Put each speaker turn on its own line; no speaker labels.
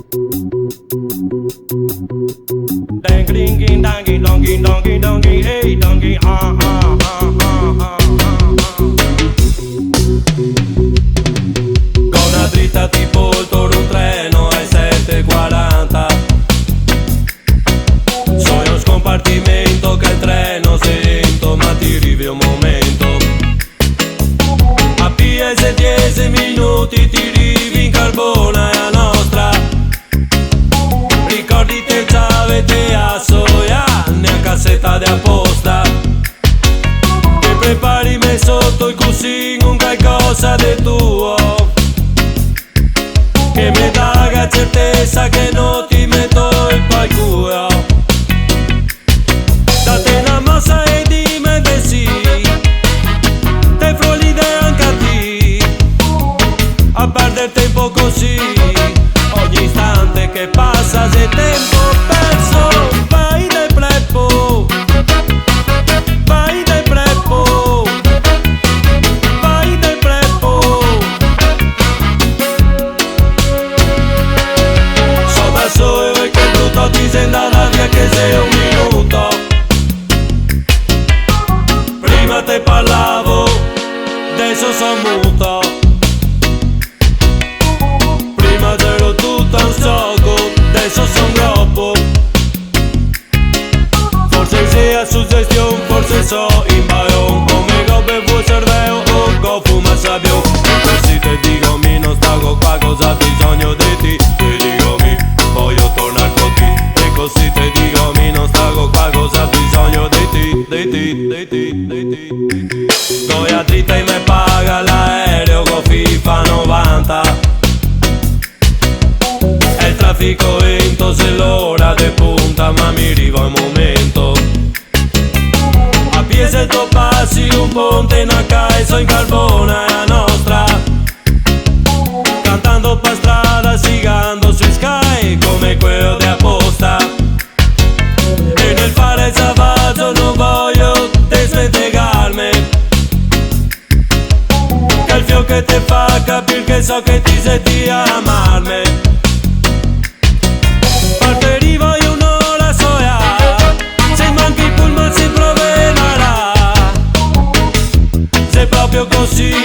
Dang dang dongi dongi dongi hey dongi Con una dritta tipo il toro un treno ai 7:40. Sono uno scompartimento che il treno sento, ma ti arrivi un momento. A PS 10 minuti ti arrivi in carbona e a nostra. Ricorditi il ciavete a soia, ne a cassetta di apposta. E prepari me sotto il cuscino un qualcosa di tuo, che mi dà la certezza che non ti metto il palculo. Date una mossa e dimmi che sì, te frolide anche a te, a perdere tempo così. Ogni istante che passa se tempo perso. Vai del preppo, vai del preppo, vai del preppo. So da solo e che tutto ti sembra la via che sei un minuto. Prima te parlavo, adesso son muto. Prima ero tutto un gioco, adesso son troppo. Forse sia suggestione, forse so in baron. Come go bevo il cervello o go fuma sabbio. E così te dico mi non stago qua, cosa ha bisogno di ti. Te dico mi, voglio tornare con te. E così te dico mi non stago qua, cosa ha bisogno di ti. Di ti, di ti, di ti, di ti. Goia dritta e me paga l'aereo con FIFA 90. Il traffico lento se l'ora de punta, ma mi arriva il momento. A piese tu passi un ponte in accaeso in carbona e a nostra. Cantando per strada, sigando sui sky come quello di apposta. E nel fare il salvaggio non voglio desmentegarmi, che il fio che te fa capire che so che ti senti amarmi. Parteri voglio un'ora soia, se manchi il pullman si proverà. Se proprio così